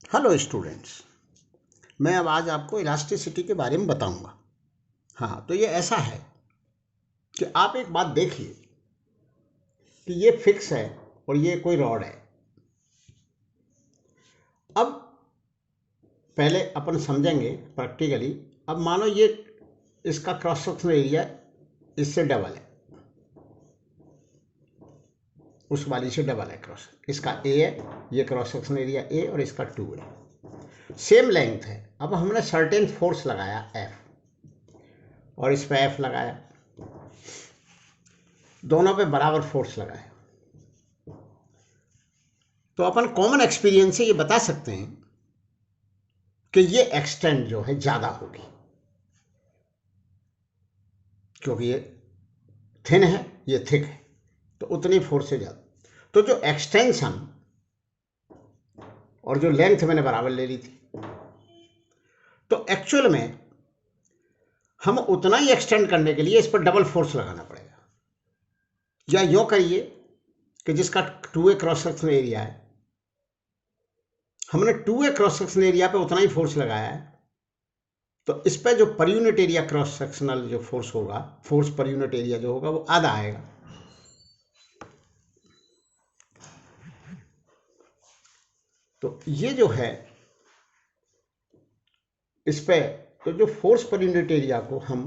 Hello students. मैं अब आज आपको इलास्टिसिटी के बारे में बताऊंगा। हाँ, तो ये ऐसा है कि आप एक बात देखिए कि ये फिक्स है और ये कोई रॉड है। अब पहले अपन समझेंगे प्रैक्टिकली। अब मानो ये इसका क्रॉस सेक्शनल एरिया इससे डबल है, उस वाली से डबल है। क्रॉस इसका ए है, ये क्रॉस सेक्शनल एरिया ए और इसका 2 है, सेम लेंथ है। अब हमने सर्टेन फोर्स लगाया एफ और इस पर एफ लगाया, दोनों पे बराबर फोर्स लगाया, तो अपन कॉमन एक्सपीरियंस से ये बता सकते हैं कि ये एक्सटेंड जो है ज़्यादा होगी, क्योंकि ये थिन है, ये थिक है, तो उतनी फोर्स से ज़्यादा। तो जो एक्सटेंशन और जो लेंथ मैंने बराबर ले ली थी, तो एक्चुअल में हम उतना ही एक्सटेंड करने के लिए इस पर डबल फोर्स लगाना पड़ेगा। या यूँ करिए कि जिसका 2A क्रॉस सेक्शनल एरिया है, हमने 2A क्रॉस सेक्शनल एरिया पे उतना ही फोर्स लगाया है, तो इस पर जो per unit area cross sectional जो फोर्स होगा, फोर्स पर यूनिट एरिया जो होगा वो आधा आएगा। तो ये जो है इस पे तो जो फोर्स पर यूनिट एरिया को हम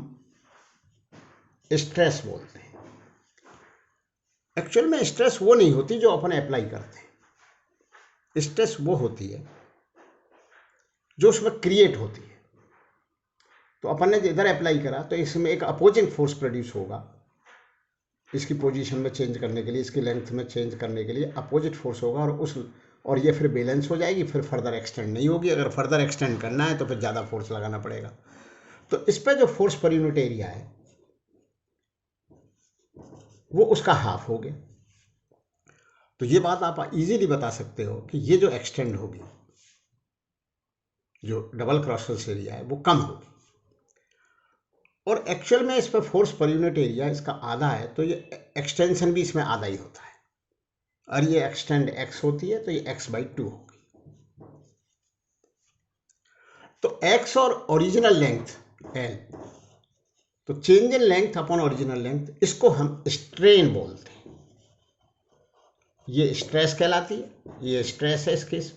स्ट्रेस बोलते हैं। एक्चुअल में स्ट्रेस वो नहीं होती जो अपन अप्लाई करते हैं। स्ट्रेस वो होती है जो उसमें क्रिएट होती है। तो अपन ने इधर अप्लाई करा तो इसमें एक अपोजिंग फोर्स प्रोड्यूस होगा, इसकी पोजीशन में चेंज करने के लिए, इसकी लेंथ में चेंज करने के लिए अपोजिट फोर्स होगा, और ये फिर बैलेंस हो जाएगी, फिर फर्दर एक्सटेंड नहीं होगी। अगर फर्दर एक्सटेंड करना है तो फिर ज़्यादा फोर्स लगाना पड़ेगा। तो इस पर जो फोर्स पर यूनिट एरिया है वो उसका हाफ हो गया। तो ये बात आप इजीली बता सकते हो कि ये जो एक्सटेंड होगी, जो डबल क्रॉस सेक्शनल एरिया है, वो कम होगी। और एक्चुअल में इस पर फोर्स पर यूनिट एरिया इसका आधा है, तो ये एक्सटेंशन भी इसमें आधा ही होता है। और ये एक्सटेंड x होती है तो ये x/2 होगी। तो x और ओरिजिनल लेंथ l, तो change in length upon original length, इसको हम स्ट्रेन बोलते हैं। ये स्ट्रेस कहलाती है, ये स्ट्रेस है इस केस,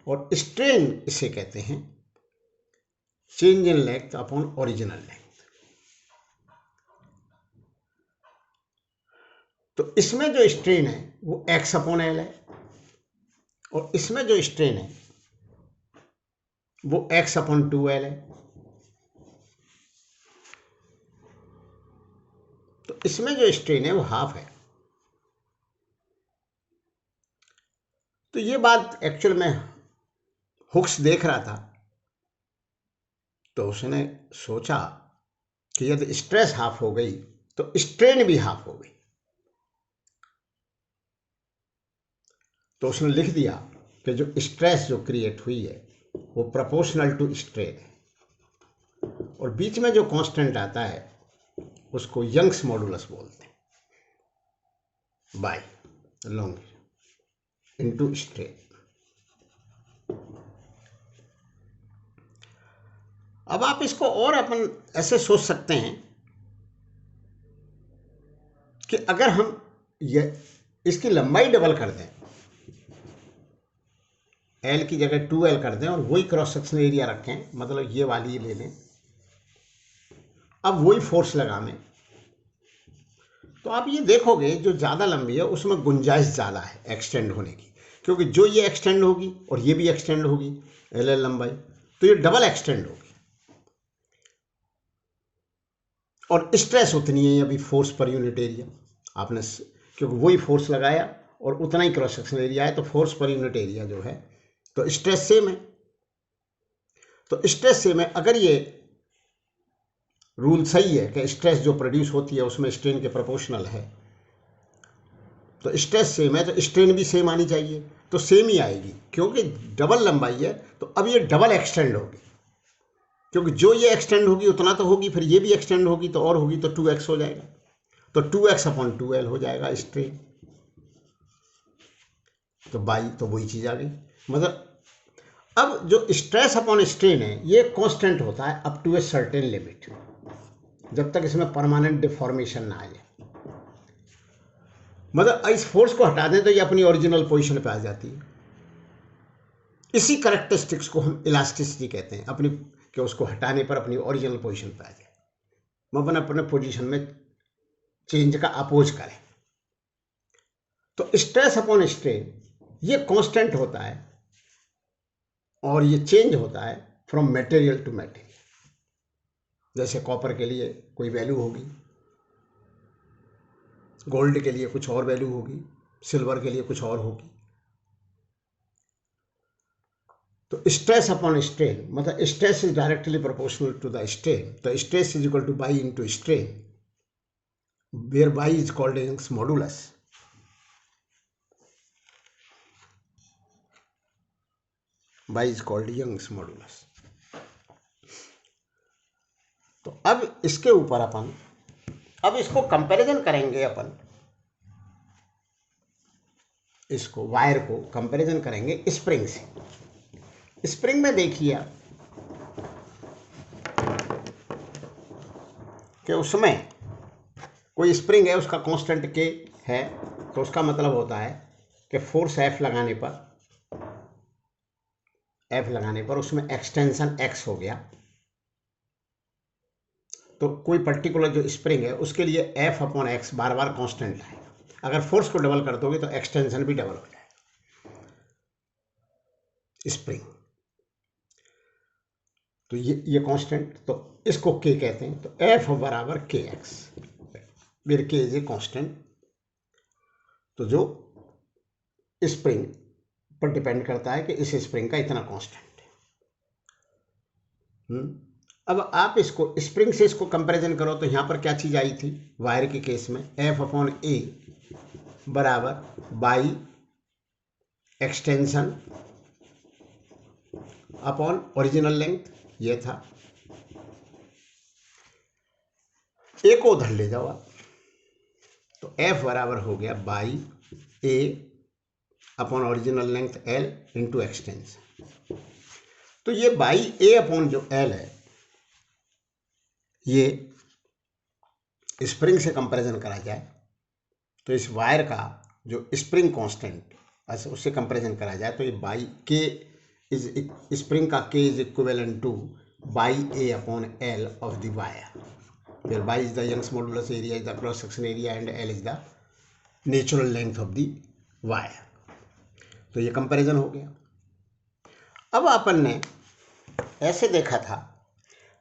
और स्ट्रेन इसे कहते हैं change in length upon original length. तो इसमें जो स्ट्रेन है वो x/l है, और इसमें जो स्ट्रेन है वो x/2l है। तो इसमें जो स्ट्रेन है वो हाफ है। तो ये बात एक्चुअल में हुक्स देख रहा था, तो उसने सोचा कि यदि स्ट्रेस हाफ हो गई तो स्ट्रेन भी हाफ हो गई। तो उसने लिख दिया कि जो स्ट्रेस जो क्रिएट हुई है वो प्रोपोर्शनल टू स्ट्रेन है, और बीच में जो कांस्टेंट आता है उसको यंग्स मॉडुलस बोलते हैं, बाय लॉन्ग इनटू स्ट्रेन। अब आप इसको और अपन ऐसे सोच सकते हैं कि अगर हम ये इसकी लंबाई डबल कर दें, एल की जगह 2l कर दें, और वही क्रॉस सेक्शनल एरिया रखें, मतलब ये वाली ले लें, अब वही फोर्स लगाएं, तो आप ये देखोगे जो ज़्यादा लंबी है उसमें गुंजाइश ज़्यादा है एक्सटेंड होने की, क्योंकि जो ये एक्सटेंड होगी और ये भी एक्सटेंड होगी एल लंबाई, तो ये डबल एक्सटेंड होगी, और स्ट्रेस उतनी है अभी फोर्स पर यूनिट एरिया आपने, क्योंकि वही फोर्स लगाया और उतना ही क्रॉस सेक्शनल एरिया है, तो फोर्स पर यूनिट एरिया जो है, तो स्ट्रेस सेम है। तो स्ट्रेस सेम है, अगर ये रूल सही है कि स्ट्रेस जो प्रोड्यूस होती है उसमें स्ट्रेन के प्रोपोर्शनल है, तो स्ट्रेस सेम है तो स्ट्रेन भी सेम आनी चाहिए, तो सेम ही आएगी, क्योंकि डबल लंबाई है तो अब ये डबल एक्सटेंड होगी, क्योंकि जो ये एक्सटेंड होगी उतना तो होगी, फिर ये भी एक्सटेंड होगी तो और होगी, तो 2x हो जाएगा, तो 2x/2l हो जाएगा स्ट्रेन। तो बाई तो वही चीज़ आ गई, मतलब अब जो स्ट्रेस अपॉन स्ट्रेन है ये कांस्टेंट होता है up to a certain limit, जब तक इसमें परमानेंट डिफॉर्मेशन ना आ जाए। मतलब इस फोर्स को हटा दें तो ये अपनी ओरिजिनल पोजीशन पे आ जाती है। इसी करेक्टरिस्टिक्स को हम इलास्टिसिटी कहते हैं, अपनी कि उसको हटाने पर अपनी ओरिजिनल पोजीशन पे आ जाए, मतलब अपने पोजीशन में चेंज का अपोज करें। तो स्ट्रेस अपॉन स्ट्रेन ये कांस्टेंट होता है और ये चेंज होता है फ्रॉम मटेरियल टू मटेरियल। जैसे कॉपर के लिए कोई वैल्यू होगी, गोल्ड के लिए कुछ और वैल्यू होगी, सिल्वर के लिए कुछ और होगी। तो स्ट्रेस अपॉन स्ट्रेन मतलब stress is directly proportional to the strain, तो stress is equal to Y into strain, where Y is called Young's modulus. Y is called Young's modulus. तो अब इसके ऊपर अब इसको कंपैरिजन करेंगे अपन, इसको वायर को कंपैरिजन करेंगे स्प्रिंग से। स्प्रिंग में देखिए कि उसमें कोई स्प्रिंग है, उसका कांस्टेंट के है, तो उसका मतलब होता है कि फोर्स एफ लगाने पर उसमें एक्सटेंशन एक्स हो गया। तो कोई पर्टिकुलर जो स्प्रिंग है उसके लिए एफ अपॉन एक्स बार बार कांस्टेंट है। अगर फोर्स को डबल कर दोगे तो एक्सटेंशन भी डबल हो जाएगा स्प्रिंग। तो ये कांस्टेंट, तो इसको के कहते हैं। तो एफ बराबर के एक्स, वेयर के इज ए कांस्टेंट। तो जो स्प्रिंग पर डिपेंड करता है कि इस स्प्रिंग का इतना कांस्टेंट है। अब आप इसको स्प्रिंग से इसको कंपैरिजन करो तो यहाँ पर क्या चीज़ आई थी वायर के केस में, एफ अपॉन ए बराबर by extension upon original length, ये था। ए को उधर ले जाओ आप, तो एफ बराबर हो गया by A upon original length L into extension. तो ये बाई ए अपॉन जो एल है ये स्प्रिंग से कंपैरिजन करा जाए तो इस वायर का जो स्प्रिंग कांस्टेंट ऐसे उससे कंपैरिजन करा जाए तो ये बाई के इज स्प्रिंग का K is equivalent to Y A upon L of the wire, where Y is the Young's modulus area is the cross section area and L is the natural length of the wire. तो ये comparison हो गया। अब अपन ने ऐसे देखा था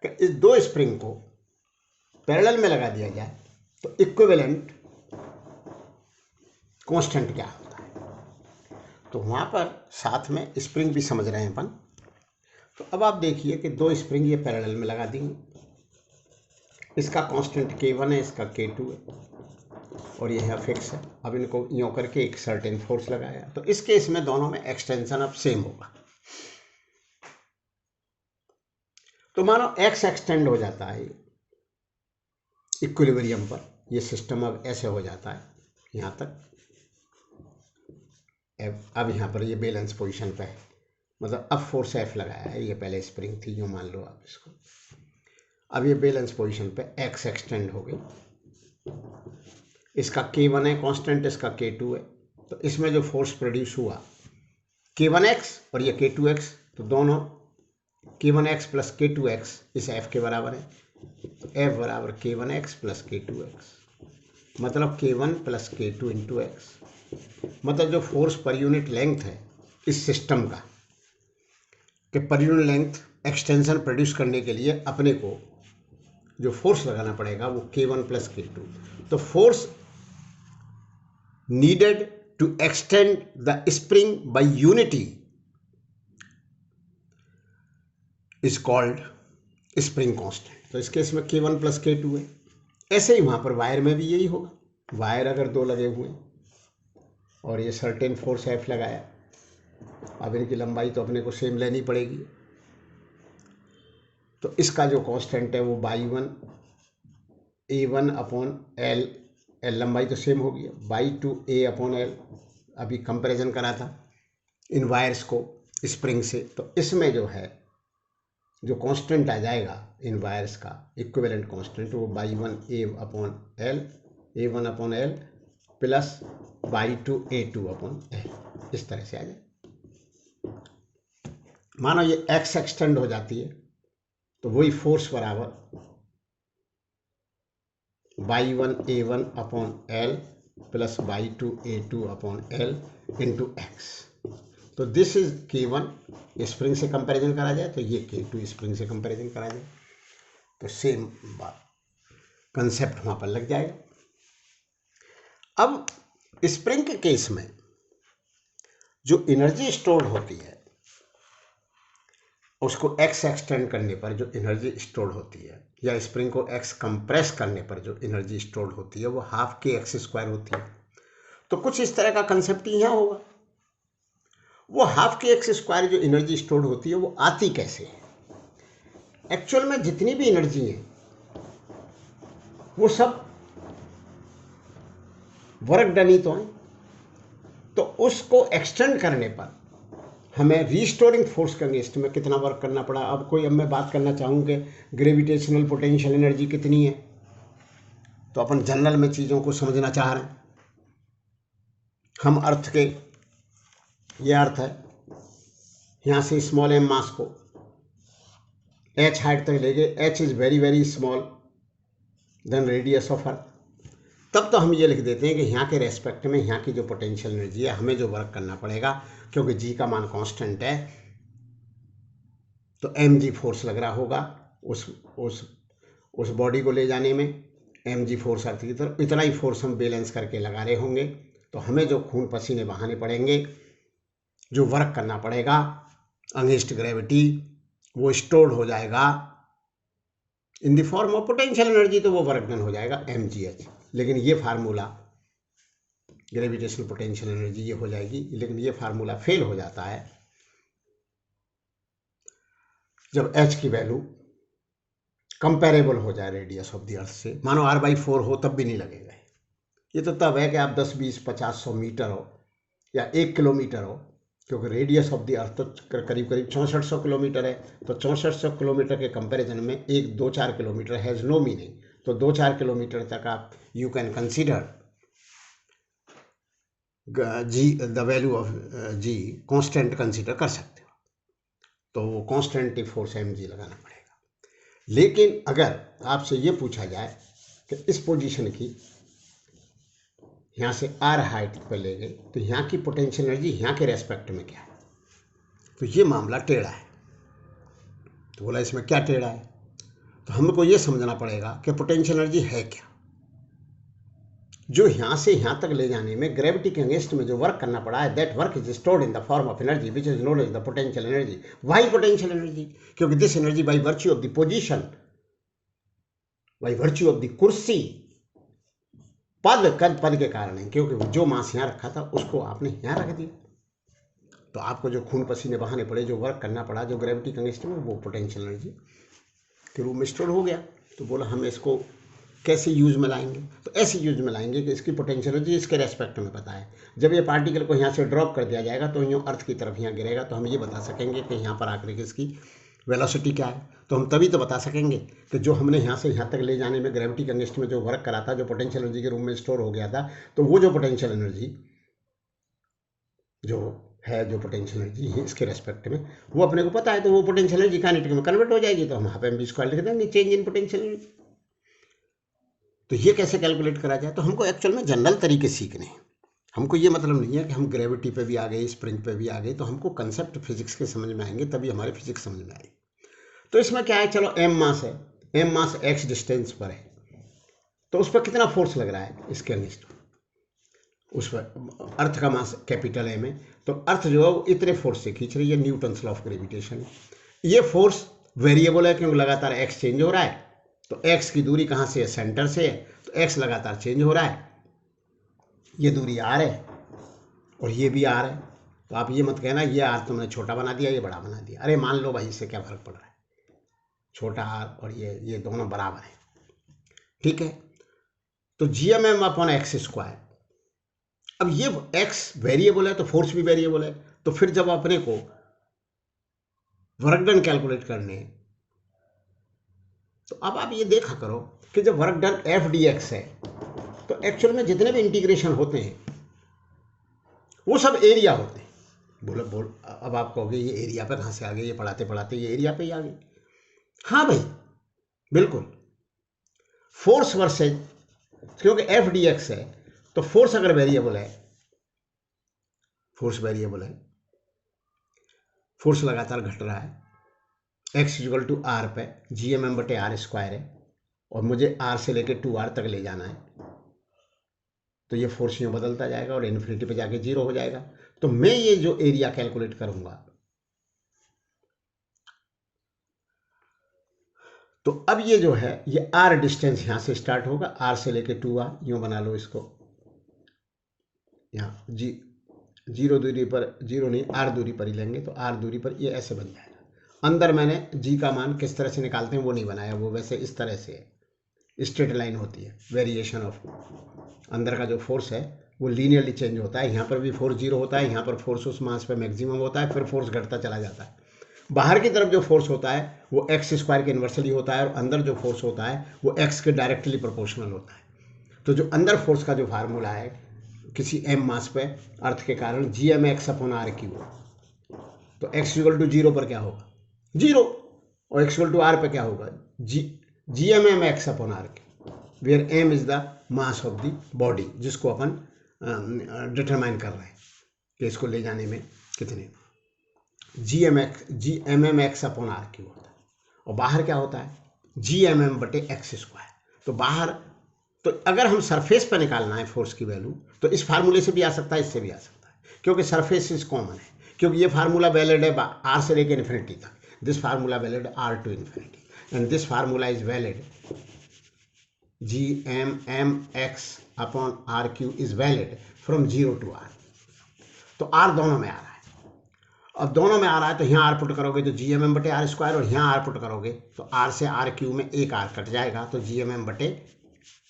कि इस दो स्प्रिंग को पैरेलल में लगा दिया जाए तो इक्विवेलेंट कांस्टेंट क्या होता है, तो वहाँ पर साथ में स्प्रिंग भी समझ रहे हैं अपन। तो अब आप देखिए कि दो स्प्रिंग ये पैरेलल में लगा देंगे, इसका कांस्टेंट K1 है, इसका K2 है और ये है फिक्स है। अब इनको यूँ करके एक सर्टेन फोर्स लगाया तो इस केस में दोनों में एक्सटेंशन अब सेम होगा। तो मानो x एक्सटेंड हो जाता है इक्विलिब्रियम पर, ये सिस्टम अब ऐसे हो जाता है यहाँ तक। अब यहाँ पर ये बैलेंस पोजीशन पे है, मतलब अब फोर्स एफ लगाया है, ये पहले स्प्रिंग थी यूँ मान लो आप इसको। अब ये बैलेंस पोजीशन पे x एक्सटेंड हो गई, इसका K1 है कांस्टेंट, इसका K2 है। तो इसमें जो फोर्स प्रोड्यूस हुआ K1x और ये K2x, तो दोनों K1x प्लस K2x इस F के बराबर है। तो F बराबर K1x प्लस K2x, मतलब K1 plus K2 into x. मतलब जो फोर्स पर यूनिट लेंथ है इस सिस्टम का, कि per unit length extension produce करने के लिए अपने को जो फोर्स लगाना पड़ेगा वो K1 प्लस K2। तो force needed to extend the spring by unity is called spring constant. तो इस केस में K1 प्लस K2 है। ऐसे ही वहाँ पर वायर में भी यही होगा, वायर अगर दो लगे हुए हैं और ये सर्टेन फोर्स एफ लगाया, अब इनकी लंबाई तो अपने को सेम लेनी पड़ेगी। तो इसका जो कांस्टेंट है वो by one A1 upon L, लंबाई तो सेम होगी, by two A upon L. अभी कंपैरिजन करा था इन वायर्स को स्प्रिंग से, तो इसमें जो है जो कांस्टेंट आ जाएगा इन वायर्स का इक्विवेलेंट कांस्टेंट, वो by one A upon L plus by two A2 upon L, इस तरह से आ जाए। मानो ये x एक्सटेंड हो जाती है तो वही फोर्स बराबर by one A1 upon L plus by two A2 upon L into x. तो दिस इज K1, स्प्रिंग से कंपैरिजन करा जाए तो ये K2 स्प्रिंग से कंपैरिजन करा जाए तो सेम बात कंसेप्ट वहाँ पर लग जाएगा। अब स्प्रिंग के केस में जो एनर्जी स्टोर होती है उसको x एक्सटेंड करने पर जो एनर्जी स्टोर होती है, या स्प्रिंग को x कंप्रेस करने पर जो एनर्जी स्टोर होती है, वो हाफ kx² होती है। तो कुछ इस तरह का कंसेप्ट यहाँ होगा। वो हाफ kx² जो एनर्जी स्टोर होती है वो आती कैसे है? एक्चुअल में जितनी भी एनर्जी है वो सब वर्क डन ही तो है, तो उसको एक्सटेंड करने पर हमें रीस्टोरिंग फोर्स के अगेंस्ट में कितना वर्क करना पड़ा। अब मैं बात करना चाहूँ कि ग्रेविटेशनल पोटेंशियल एनर्जी कितनी है, तो अपन जनरल में चीज़ों को समझना चाह रहे हैं। हम अर्थ के, ये अर्थ है, यहाँ से स्मॉल m मास को h हाइट तक ले गए, h is very very small then radius of earth, तब तो हम ये लिख देते हैं कि यहाँ के रेस्पेक्ट में यहाँ की जो पोटेंशियल एनर्जी है हमें जो वर्क करना पड़ेगा, क्योंकि जी का मान कांस्टेंट है तो mg फोर्स लग रहा होगा उस बॉडी को ले जाने में, mg फोर्स अर्थ की तरफ, इतना ही फोर्स हम बैलेंस करके लगा रहे होंगे। तो हमें जो खून पसीने बहाने पड़ेंगे, जो वर्क करना पड़ेगा अगेंस्ट ग्रेविटी, वो स्टोर्ड हो जाएगा इन the form of potential energy, तो वो वर्क डन हो जाएगा mgh। लेकिन ये फार्मूला ग्रेविटेशनल पोटेंशियल एनर्जी ये हो जाएगी, लेकिन ये फार्मूला फेल हो जाता है जब h की वैल्यू कंपेरेबल हो जाए रेडियस ऑफ द अर्थ से। मानो r/4 हो तब भी नहीं लगेगा। ये तो तब है कि आप 10, 20, 50, 100 मीटर हो या 1 किलोमीटर हो, क्योंकि रेडियस ऑफ द अर्थ तो करीब करीब 6400 किलोमीटर है। तो 6400 किलोमीटर के कंपैरिजन में 1, 2, 4 किलोमीटर हैज़ नो मीनिंग। तो 2, 4 किलोमीटर तक आप you can consider g, the value of g constant consider कर सकते हो, तो वो कांस्टेंट फोर्स mg लगाना पड़ेगा। लेकिन अगर आपसे ये पूछा जाए कि इस पोजीशन की यहाँ से r हाइट पर ले गए तो यहाँ की पोटेंशियल एनर्जी यहाँ के रेस्पेक्ट में क्या है, तो ये मामला टेढ़ा है। तो बोला इसमें क्या टेढ़ा है, तो हमको ये समझना पड़ेगा कि पोटेंशियल एनर्जी है क्या। जो यहाँ से यहाँ तक ले जाने में ग्रेविटी के अगेंस्ट में जो वर्क करना पड़ा है, that work is stored in the form of energy which is known as the potential energy. Why potential energy? क्योंकि this energy by virtue of the position, by virtue of the कुर्सी, पद के कारण है, क्योंकि जो मास यहाँ रखा था उसको आपने यहाँ रख दिया। तो आपको जो खून पसीने बहाने पड़े, जो वर्क करना पड़ा, जो ग्रेविटी के अगेंस्ट में, वो पोटेंशियल एनर्जी के रूप में स्टोर हो गया। तो बोला हम इसको कैसे यूज में लाएंगे, तो ऐसे यूज में लाएंगे कि इसकी पोटेंशियल एनर्जी इसके रेस्पेक्ट में पता है। जब ये पार्टिकल को यहाँ से ड्रॉप कर दिया जाएगा तो यूँ अर्थ की तरफ यहाँ गिरेगा, तो हम ये बता सकेंगे कि यहाँ पर आकर के इसकी वेलोसिटी क्या है। तो हम तभी तो बता सकेंगे कि जो हमने यहाँ से यहाँ तक ले जाने में ग्रेविटी के अगेंस्ट में जो वर्क करा था, जो पोटेंशियल एनर्जी के रूप में स्टोर हो गया था, तो वो जो पोटेंशियल एनर्जी जो है, जो पोटेंशियल एनर्जी है इसके रेस्पेक्ट में, वो अपने को पता है। तो वो पोटेंशियल एनर्जी काइनेटिक में कन्वर्ट हो जाएगी, तो हम हाफ mv² लिख देंगे, चेंज इन पोटेंशियल एनर्जी। तो ये कैसे कैलकुलेट करा जाए, तो हमको एक्चुअल में जनरल तरीके सीखने हैं। हमको ये मतलब नहीं है कि हम ग्रेविटी पे भी आ गए, स्प्रिंग पे भी आ गए, तो हमको कंसेप्ट फिजिक्स के समझ में आएंगे, तभी हमारे फिजिक्स समझ में आएगी। तो इसमें क्या है, चलो m मास है, m मास x डिस्टेंस पर है, तो उस पर कितना फोर्स लग रहा है इसके अगेंस्ट, उस पर अर्थ का मास कैपिटल M है, तो अर्थ जो है वो इतने फोर्स से खींच रही है, न्यूटन्स लॉ ऑफ ग्रेविटेशन। ये फोर्स वेरिएबल है क्योंकि लगातार x चेंज हो रहा है। तो x की दूरी कहाँ से है, सेंटर से है, तो x लगातार चेंज हो रहा है। ये दूरी r है और ये भी r है। तो आप ये मत कहना ये r तुमने छोटा बना दिया, ये बड़ा बना दिया। अरे मान लो भाई, इससे क्या फर्क पड़ रहा है, छोटा r और ये दोनों बराबर है, ठीक है। तो gmm अपॉन x²। अब ये x वेरिएबल है तो फोर्स भी वेरिएबल है, तो फिर जब अपने को वर्क डन कैलकुलेट करने हैं। तो अब आप ये देखा करो कि जब work done F D x है तो एक्चुअल में जितने भी इंटीग्रेशन होते हैं वो सब एरिया होते हैं। बोल अब आप कहोगे ये एरिया पे कहाँ से आ गए, ये पढ़ाते पढ़ाते ये एरिया पे ही आ गए। हाँ भाई बिल्कुल, फोर्स वर्सेज, क्योंकि एफ डी एक्स है तो फोर्स अगर वेरिएबल है, फोर्स वेरिएबल है, फोर्स लगातार घट रहा है, एक्स इक्वल टू आर पे जी एम एम बटे आर स्क्वायर है और मुझे आर से लेकर 2r तक ले जाना है, तो ये फोर्स यूँ बदलता जाएगा और इन्फिनिटी पे जाके 0 हो जाएगा। तो मैं ये जो एरिया कैलकुलेट करूंगा, तो अब ये जो है ये r डिस्टेंस यहाँ से स्टार्ट होगा, r से लेके 2r, यूँ बना लो इसको, यहाँ जीरो दूरी पर, जीरो नहीं r दूरी पर ही लेंगे, तो r दूरी पर ये ऐसे बन जाएगा। अंदर मैंने g का मान किस तरह से निकालते हैं वो नहीं बनाया, वो वैसे इस तरह से है, स्ट्रेट लाइन होती है, वेरिएशन ऑफ अंदर का जो फोर्स है वो लीनियरली चेंज होता है। यहाँ पर भी फोर्स 0 होता है, यहाँ पर फोर्स उस मास पे मैक्सिमम होता है, फिर फोर्स घटता चला जाता है। बाहर की तरफ जो फोर्स होता है वो एक्स स्क्वायर के इन्वर्सली होता है और अंदर जो फोर्स होता है वो एक्स के डायरेक्टली प्रोपोर्शनल होता है। तो जो अंदर फोर्स का जो फार्मूला है किसी एम मास पे अर्थ के कारण G M x upon R cube, तो एक्स इक्वल टू 0 पर क्या होगा 0 और एक्स इक्वल टू आर पे क्या होगा G M m x upon R cube, where m is the mass of the body, जिसको अपन डिटरमाइन कर रहे हैं कि इसको ले जाने में कितने, G M m x upon R cube होता है। और बाहर क्या होता है जी एम एम बटे एक्स स्क्वायर। तो बाहर, तो अगर हम सरफेस पर निकालना है फोर्स की वैल्यू तो इस फार्मूले से भी आ सकता है, इससे भी आ सकता है, क्योंकि सरफेस इज कॉमन है, क्योंकि ये फार्मूला वैलिड है आर से लेकर इन्फिनिटी तक, this formula valid R to infinity and this formula is valid G M m x upon R cube is valid from 0 to R. तो आर दोनों में आ रहा है, अब दोनों में आ रहा है तो यहाँ आर पुट करोगे तो जी एम एम बटे आर स्क्वायर, और यहाँ आर पुट करोगे तो आर से आर क्यू में एक आर कट जाएगा, तो जी एम एम बटे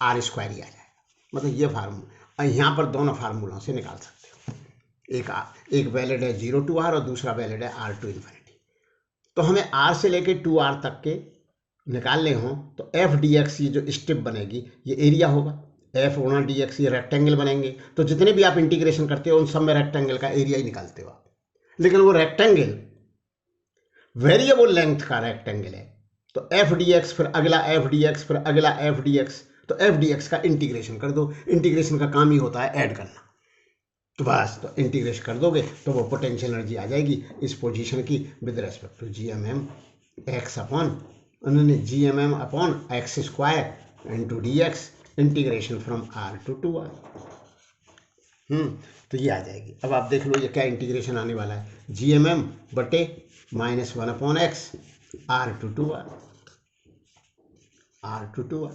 आर स्क्वायर ही आ जाएगा। मतलब ये फार्मूला यहाँ पर दोनों फार्मूलों से निकाल सकते हो, एक वैलिड है 0 टू आर और दूसरा वैलिड है आर टू इन्फिनिटी। तो हमें आर से लेके 2r तक के निकालने हों तो एफ डी एक्स, ये जो स्टेप बनेगी ये एरिया होगा, एफ गुणा डी एक्स, ये रेक्टेंगल बनेंगे। तो जितने भी आप इंटीग्रेशन करते हो उन सब में रेक्टेंगल का एरिया ही निकालते हो आप, लेकिन वो रेक्टेंगल वेरिएबल लेंथ का रेक्टेंगल है, तो एफ डी एक्स, फिर अगला एफ डी एक्स, फिर अगला एफ डी एक्स, तो एफ डी एक्स का इंटीग्रेशन कर दो। इंटीग्रेशन का काम ही होता है ऐड करना, तो बस तो इंटीग्रेशन कर दोगे तो वो पोटेंशियल एनर्जी आ जाएगी इस पोजीशन की with respect to G M m x upon G M m upon x square into d x, integration from R to 2r। तो ये आ जाएगी। अब आप देख लो ये क्या इंटीग्रेशन आने वाला है, जी एम एम बटे -1 upon x R to 2r, R to 2r,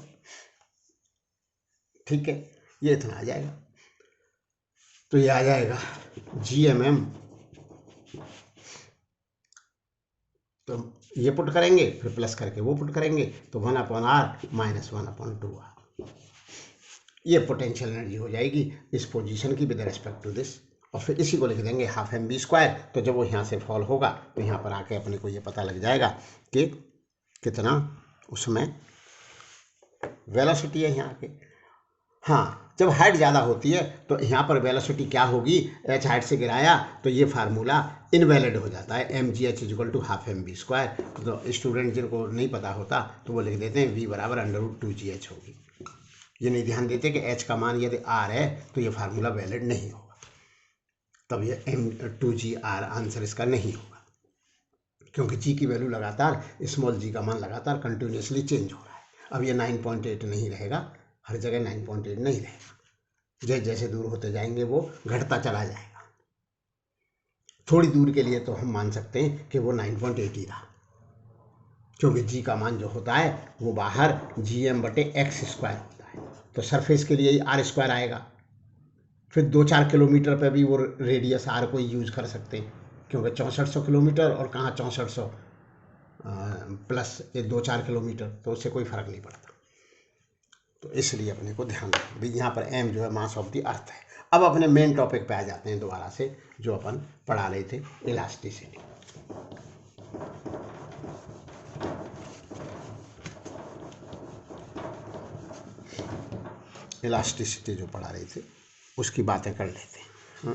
ठीक है, ये इतना आ जाएगा। तो ये आ जाएगा जी एम एम, तो ये पुट करेंगे फिर प्लस करके वो पुट करेंगे तो 1 अपॉन आर -1 अपॉन 2r, ये पोटेंशियल एनर्जी हो जाएगी इस पोजीशन की विद रेस्पेक्ट टू दिस। और फिर इसी को लिख देंगे हाफ एम बी स्क्वायर। तो जब वो यहाँ से फॉल होगा तो यहाँ पर आके अपने को ये पता लग जाएगा कि कितना उसमें वेलोसिटी है यहाँ के। हाँ, जब हाइट ज़्यादा होती है तो यहाँ पर वेलोसिटी क्या होगी, एच हाइट से गिराया तो ये फार्मूला इनवैलिड हो जाता है, m g h equal to half m v square. तो स्टूडेंट जिनको नहीं पता होता तो वो लिख देते हैं वी बराबर √2gh होगी। ये नहीं ध्यान देते कि h का मान यदि r है तो ये फार्मूला वैलिड नहीं होगा, तब ये m2gr आंसर इसका नहीं होगा, क्योंकि g की वैल्यू लगातार, स्मॉल g का मान लगातार कंटिन्यूसली चेंज हो रहा है। अब ये 9.8 नहीं रहेगा, हर जगह 9.8 नहीं रहेगा, जैसे जैसे दूर होते जाएंगे वो घटता चला जाएगा। थोड़ी दूर के लिए तो हम मान सकते हैं कि वो 9.8 ही रहा, क्योंकि g का मान जो होता है वो बाहर gm बटे एक्स स्क्वायर होता है, तो सरफेस के लिए आर स्क्वायर आएगा। फिर 2-4 किलोमीटर पे भी वो रेडियस आर को यूज कर सकते हैं, क्योंकि 6400 किलोमीटर और कहाँ 6400 प्लस ये 2-4 किलोमीटर, तो उससे कोई फर्क नहीं पड़ता। तो इसलिए अपने को ध्यान रखें भाई, यहाँ पर एम जो है मास ऑफ द अर्थ है। अब अपने मेन टॉपिक पे आ जाते हैं दोबारा से, जो अपन पढ़ा रहे थे इलास्टिसिटी। इलास्टिसिटी जो पढ़ा रहे थे उसकी बातें कर लेते हैं।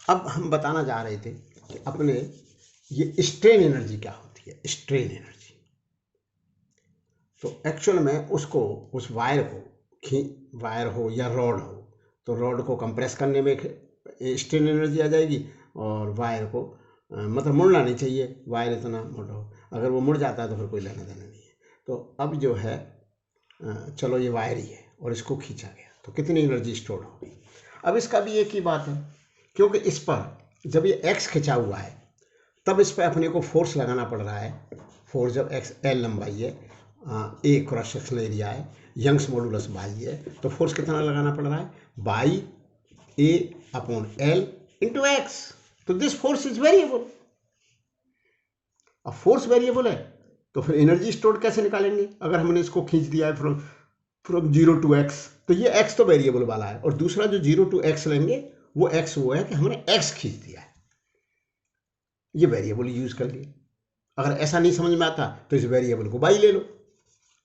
अब हम बताना जा रहे थे कि अपने ये स्ट्रेन एनर्जी क्या होती है। स्ट्रेन एनर्जी तो एक्चुअल में उसको उस वायर को वायर हो या रॉड हो तो रॉड को कंप्रेस करने में स्ट्रेन एनर्जी आ जाएगी और वायर को मतलब मुड़ना नहीं चाहिए, वायर इतना मोटा हो, अगर वो मुड़ जाता है तो फिर कोई लेना देना नहीं है। तो अब जो है चलो ये वायर ही है और इसको खींचा गया तो कितनी एनर्जी स्टोर होगी। अब इसका भी एक ही बात है, क्योंकि इस पर जब ये एक्स खिंचा हुआ है तब इस पर अपने को फोर्स लगाना पड़ रहा है। फोर्स जब एक्स एल लंबाई है, ए क्रॉस सेक्शनल एरिया है, यंग्स मॉडुलस बाई है, तो फोर्स कितना लगाना पड़ रहा है, by A upon L into x. तो दिस फोर्स इज वेरिएबल। अब फोर्स वेरिएबल है तो फिर एनर्जी स्टोर्ड कैसे निकालेंगे। अगर हमने इसको खींच दिया है फ्रॉम 0 to x, तो ये x तो वेरिएबल वाला है और दूसरा जो 0 to x लेंगे वो x वो है कि हमने x खींच दिया है, ये वेरिएबल यूज कर लिए। अगर ऐसा नहीं समझ में आता तो इस वेरिएबल को बाई ले लो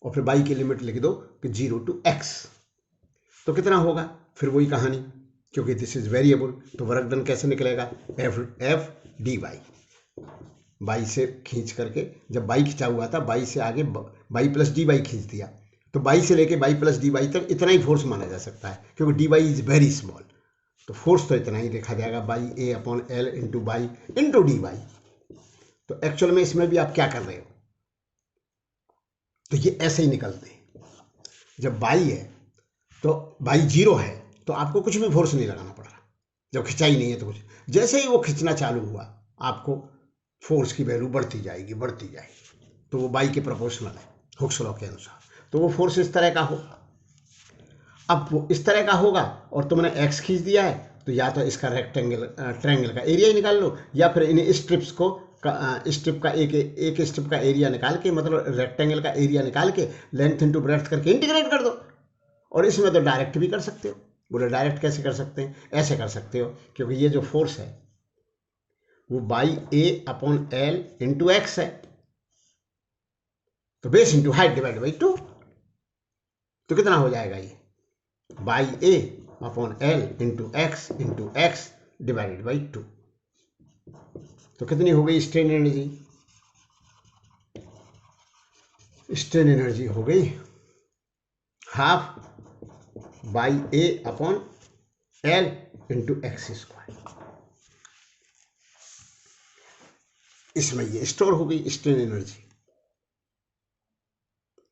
और फिर बाई की लिमिट लिख दो कि 0 to x। तो कितना होगा, फिर वही कहानी, क्योंकि दिस इज वेरिएबल तो वर्क डन कैसे निकलेगा, एफ डी वाई। बाई से खींच करके, जब बाई खींचा हुआ था बाई से आगे बाई प्लस डी वाई खींच दिया तो बाई से लेके बाई प्लस डी वाई तक इतना ही फोर्स माना जा सकता है, क्योंकि d y is very small. तो फोर्स तो इतना ही लिखा जाएगा, Y A upon L into Y into d y. तो एक्चुअल में इसमें भी आप क्या कर रहे हो, तो ये ऐसे ही निकलते हैं। जब बाई है तो बाई 0 है तो आपको कुछ भी फोर्स नहीं लगाना पड़ रहा, जब खिंचाई नहीं है तो कुछ। जैसे ही वो खींचना चालू हुआ आपको फोर्स की वैल्यू बढ़ती जाएगी, तो वो बाई के प्रोपोर्शनल है हुक्स लॉ के अनुसार। तो वो फोर्स इस तरह का होगा। अब वो इस तरह का होगा और तुमने एक्स खींच दिया है तो या तो इसका ट्रायंगल का एरिया ही निकाल लो, या फिर इन स्ट्रिप्स को स्ट्रिप का एक स्ट्रिप का एरिया निकाल के, मतलब रेक्टेंगल का एरिया निकाल के लेंथ इंटू ब्रेड्थ करके इंटीग्रेट कर दो। और इसमें तो डायरेक्ट भी कर सकते हो। बोले डायरेक्ट कैसे कर सकते हैं, ऐसे कर सकते हो, क्योंकि ये जो फोर्स है वो by A upon L into x है, तो base into height divide by 2। तो कितना हो जाएगा ये, by A upon L into x divided by 2। तो कितनी हो गई स्ट्रेन एनर्जी, स्ट्रेन एनर्जी हो गई half by A upon L into x square. इसमें ये स्टोर हो गई स्ट्रेन एनर्जी।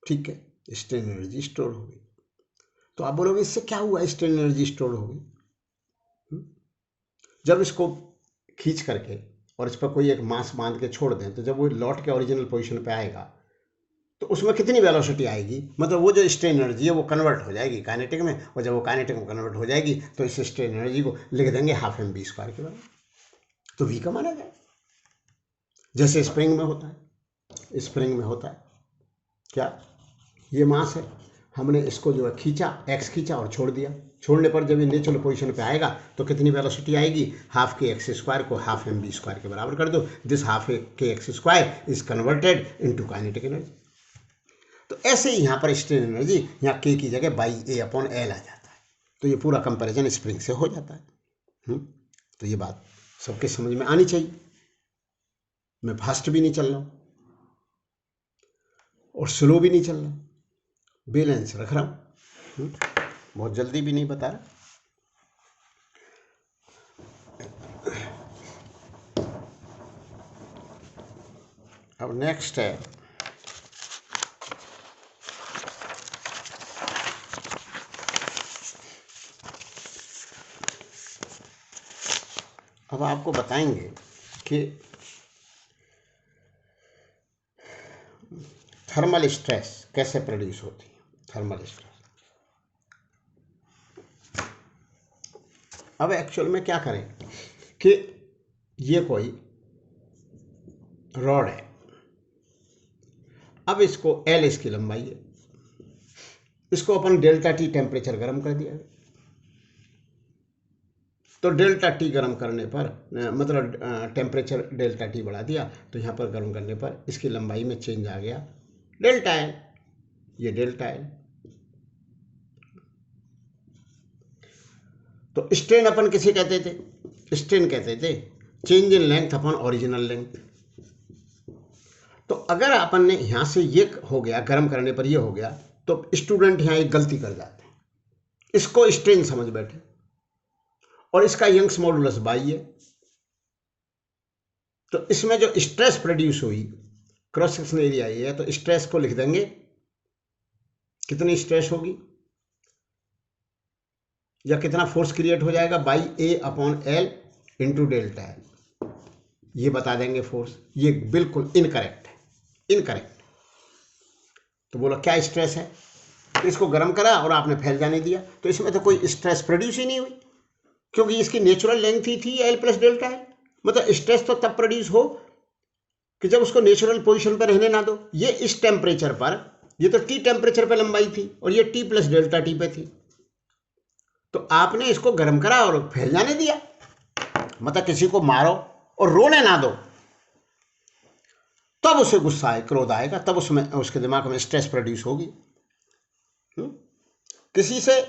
ठीक है, स्ट्रेन एनर्जी स्टोर हो गई। तो आप बोलोगे इससे क्या हुआ, स्ट्रेन एनर्जी स्टोर हो गई। जब इसको खींच करके और इस पर कोई एक मास बांध के छोड़ दें तो जब वो लौट के ओरिजिनल पोजीशन पे आएगा तो उसमें कितनी वेलोसिटी आएगी, मतलब वो जो स्ट्रेन एनर्जी है वो कन्वर्ट हो जाएगी काइनेटिक में, और जब वो काइनेटिक में कन्वर्ट हो जाएगी तो इस स्ट्रेन एनर्जी को लिख देंगे हाफ एम बी स्क्वायर के बराबर। तो वी का माना जाए, जैसे स्प्रिंग में होता है। स्प्रिंग में होता है क्या, ये मास है, हमने इसको जो है खींचा, एक्स खींचा और छोड़ दिया। छोड़ने पर जब ये नेचुरल पोजीशन पे आएगा तो कितनी वेलोसिटी आएगी, हाफ के एक्स स्क्वायर को हाफ एम बी स्क्वायर के बराबर कर दो। दिस हाफ के x square is converted into kinetic energy. तो ऐसे ही यहाँ पर स्ट्रेन एनर्जी, यहाँ के की जगह बाई ए अपॉन एल आ जाता है। तो ये पूरा कंपैरिजन स्प्रिंग से हो जाता है। तो ये बात सबके समझ में आनी चाहिए। मैं फास्ट भी नहीं चल रहा हूँ और स्लो भी नहीं चल रहा, बैलेंस रख रहा हूँ, बहुत जल्दी भी नहीं बता रहा। अब नेक्स्ट है अब आपको बताएंगे कि थर्मल स्ट्रेस कैसे प्रोड्यूस होती है। थर्मल स्ट्रेस अब एक्चुअल में क्या करें कि ये कोई रॉड है, अब इसको एल इसकी लंबाई है, इसको अपन डेल्टा टी टेम्परेचर गर्म कर दिया। तो डेल्टा टी गर्म करने पर मतलब टेम्परेचर डेल्टा टी बढ़ा दिया, तो यहाँ पर गर्म करने पर इसकी लंबाई में चेंज आ गया डेल्टा एल। ये डेल्टा एल, तो स्ट्रेन अपन किसे कहते थे? स्ट्रेन कहते थे change in length upon original length. तो अगर अपन ने यहाँ से ये हो गया, गर्म करने पर ये हो गया, तो स्टूडेंट यहाँ एक गलती कर जाते हैं, इसको स्ट्रेन समझ बैठे और इसका यंग्स मॉडुलस बाई है। तो इसमें जो स्ट्रेस प्रोड्यूस हुई, क्रॉस सेक्शनल एरिया ये है, तो स्ट्रेस को लिख देंगे, कितनी स्ट्रेस होगी या कितना फोर्स क्रिएट हो जाएगा, Y A upon L into delta L, ये बता देंगे फोर्स। ये बिल्कुल इनकरेक्ट है, इनकरेक्ट। तो बोलो क्या स्ट्रेस है? तो इसको गर्म करा और आपने फैल जाने दिया, तो इसमें तो कोई स्ट्रेस प्रोड्यूस ही नहीं हुई, क्योंकि इसकी नेचुरल लेंथ ही थी एल प्लस डेल्टा एल। मतलब स्ट्रेस तो तब प्रोड्यूस हो कि जब उसको नेचुरल पोजीशन पर रहने ना दो। ये इस टेम्परेचर पर, ये तो टी टेम्परेचर पर लंबाई थी और ये टी प्लस डेल्टा टी पे थी, तो आपने इसको गर्म करा और फैल जाने दिया। मतलब किसी को मारो और रोने ना दो, तब उसे गुस्सा आए, क्रोध आएगा, तब उसमें उसके दिमाग में स्ट्रेस प्रोड्यूस होगी। किसी से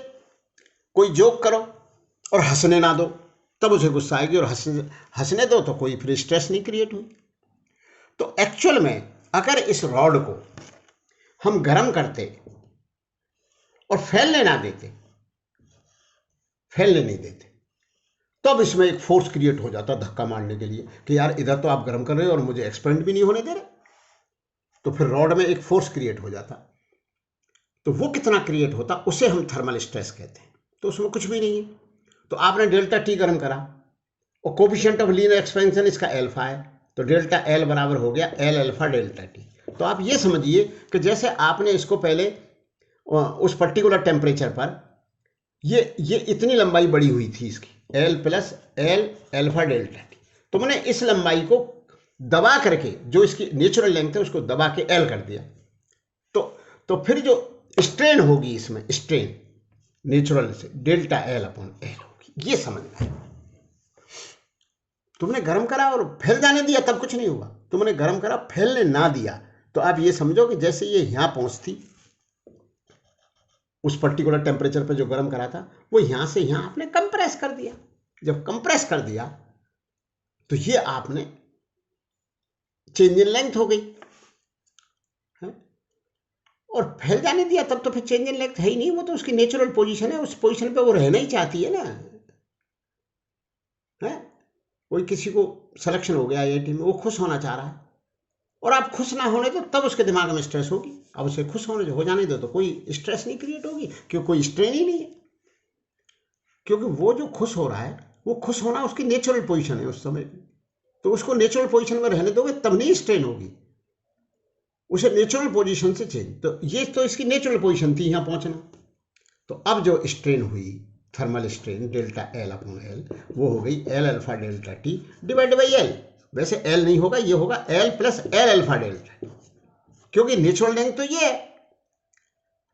कोई जोक करो और हंसने ना दो, तब उसे गुस्सा आएगी, और हंसने दो तो कोई फिर स्ट्रेस नहीं क्रिएट हुई। तो एक्चुअल में अगर इस रॉड को हम गर्म करते और फैलने ना देते, फैलने नहीं देते, तब इसमें एक फोर्स क्रिएट हो जाता धक्का मारने के लिए कि यार इधर तो आप गर्म कर रहे हो और मुझे एक्सपेंड भी नहीं होने दे रहे। तो फिर रॉड में एक फोर्स क्रिएट हो जाता। तो वो कितना क्रिएट होता, उसे हम थर्मल स्ट्रेस कहते हैं। तो उसमें कुछ भी नहीं है। तो आपने डेल्टा टी गर्म करा और कोफिशिएंट ऑफ लीनियर एक्सपेंशन इसका एल्फा है, तो डेल्टा एल बराबर हो गया एल अल्फा डेल्टा टी। तो आप ये समझिए कि जैसे आपने इसको पहले उस पर्टिकुलर टेम्परेचर पर ये इतनी लंबाई बड़ी हुई थी इसकी, L plus L alpha delta T, तो मैंने इस लंबाई को दबा करके, जो इसकी नेचुरल लेंथ है उसको दबा के एल कर दिया। तो फिर जो स्ट्रेन होगी इसमें, स्ट्रेन नेचुरल से डेल्टा एल अपॉन एल होगी। ये समझना है। तुमने गर्म करा और फैल जाने दिया तब कुछ नहीं होगा, तुमने गर्म करा फैलने ना दिया, तो आप ये समझो कि जैसे ये यहां पहुंचती, उस पर्टिकुलर टेम्परेचर पे जो गर्म करा था, वो यहां से यहां आपने कंप्रेस कर दिया। जब कंप्रेस कर दिया तो ये आपने चेंज इन लेंथ हो गई है? और फैल जाने दिया तब तो फिर चेंज इन लेंथ है ही नहीं, वो तो उसकी नेचुरल पोजीशन है, उस पोजीशन पे वो रहना ही चाहती है ना है। कोई किसी को सिलेक्शन हो गया आईआईटी में, वो खुश होना चाह रहा है और आप खुश ना होने दो, तब उसके दिमाग में स्ट्रेस होगी। अब उसे खुश होने हो जाने दो तो कोई स्ट्रेस नहीं क्रिएट होगी, क्योंकि कोई स्ट्रेन ही नहीं है। क्योंकि वो जो खुश हो रहा है, वो खुश होना उसकी नेचुरल पोजीशन है उस समय, तो उसको नेचुरल पोजीशन में रहने दोगे तब नहीं स्ट्रेन होगी, उसे नेचुरल पोजीशन से चेंज। तो ये तो इसकी नेचुरल पोजीशन थी यहाँ पहुंचना। तो अब जो स्ट्रेन हुई, thermal strain delta L upon L, वो हो गई L alpha delta T divide by L. वैसे एल नहीं होगा, ये होगा L plus L alpha delta T, क्योंकि नेचुरल लेंथ तो ये है,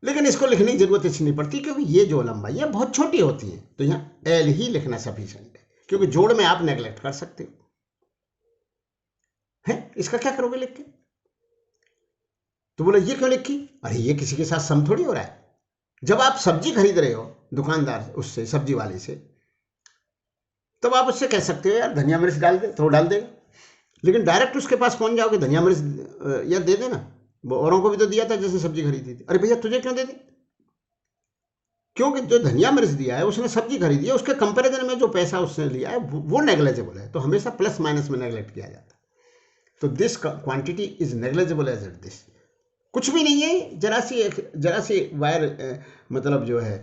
लेकिन इसको लिखने की जरूरत इसलिए नहीं पड़ती क्योंकि ये जो लंबाई है बहुत छोटी होती है, तो यहाँ एल ही लिखना सफिशिएंट है, क्योंकि जोड़ में आप नेग्लेक्ट कर सकते हो है। इसका क्या करोगे लिख के? तो बोले ये क्यों लिखी? अरे ये किसी के साथ सम थोड़ी हो रहा है। जब आप सब्जी खरीद रहे हो दुकानदार उससे, सब्जी वाले से, तब आप उससे कह सकते हो यार धनिया मिर्च डाल दे, तो वो डाल देगा। लेकिन डायरेक्ट उसके पास पहुंच जाओगे, धनिया मिर्च यार दे देना, वो औरों को भी तो दिया था जैसे सब्जी खरीदी थी। अरे भैया तुझे क्यों दे दे? क्योंकि जो धनिया मिर्च दिया है उसने सब्जी खरीदी है, उसके कंपैरिजन में जो पैसा उसने लिया है वो नेग्लेजिबल है। तो हमेशा प्लस माइनस में नेग्लेक्ट किया जाता है। तो this quantity is negligible as it this, कुछ भी नहीं है, जरा सी वायर मतलब जो है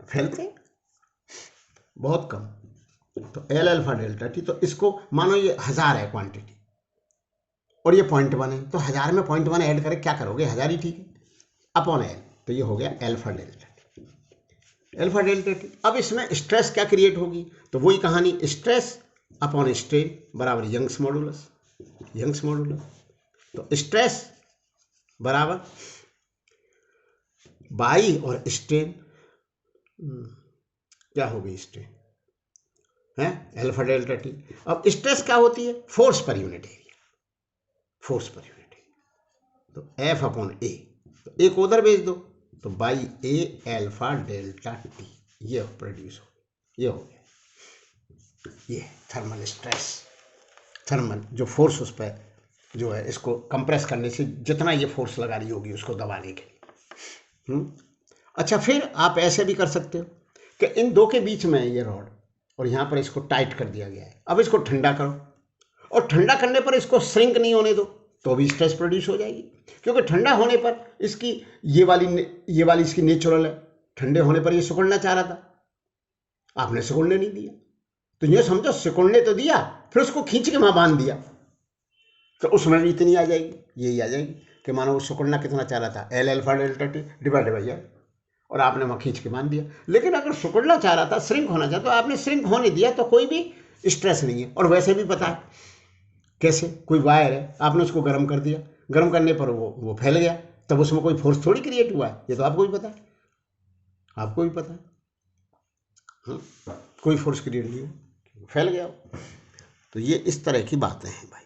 फैलते बहुत कम। तो एल अल्फा डेल्टा टी, तो इसको मानो ये 1000 है क्वांटिटी और ये 0.1 है, तो 1000 में 0.1 ऐड करें, क्या करोगे? 1000 ही ठीक है, अपॉन एल, तो ये हो गया alpha delta T, alpha delta T. अब इसमें स्ट्रेस क्या क्रिएट होगी? तो वही कहानी, स्ट्रेस अपॉन स्ट्रेन बराबर यंग्स मॉडुलस, यंग्स मॉडुलस। तो स्ट्रेस बराबर बाई और स्ट्रेन, क्या होगी स्ट्रेन है अल्फा डेल्टा टी। अब स्ट्रेस क्या होती है? Force per unit area, force per unit area. तो एफ अपॉन ए, तो एक उधर भेज दो, तो by A alpha delta T ये प्रोड्यूस हो। ये हो गया, ये थर्मल स्ट्रेस, थर्मल जो फोर्स उस पर जो है इसको कंप्रेस करने से जितना ये फोर्स लगा रही होगी उसको दबाने के लिए। अच्छा, फिर आप ऐसे भी कर सकते हो कि इन दो के बीच में है ये रॉड और यहाँ पर इसको टाइट कर दिया गया है। अब इसको ठंडा करो और ठंडा करने पर इसको श्रिंक नहीं होने दो तो भी स्ट्रेस प्रोड्यूस हो जाएगी, क्योंकि ठंडा होने पर इसकी ये वाली इसकी नेचुरल है, ठंडे होने पर ये सिकुड़ना चाह रहा था, आपने सिकुड़ने नहीं दिया। तो ये समझो सिकुड़ने तो दिया, फिर उसको खींच के वहाँ बांध दिया, तो उसमें भी इतनी आ जाएगी, यही आ जाएगी कि मानो वो सिकुड़ना कितना चाह रहा था, L alpha delta T divide by L, और आपने वहाँ खींच के बांध दिया। लेकिन अगर सिकुड़ना चाह रहा था, श्रिंक होना चाहता, तो आपने श्रिंक होने दिया तो कोई भी स्ट्रेस नहीं है। और वैसे भी पता है कैसे, कोई वायर है, आपने उसको गर्म कर दिया, गर्म करने पर वो फैल गया, तब उसमें कोई फोर्स थोड़ी क्रिएट हुआ है, ये तो आपको भी पता है, आपको भी पता है। कोई फोर्स क्रिएट नहीं हुआ, फैल गया। तो ये इस तरह की बातें हैं भाई।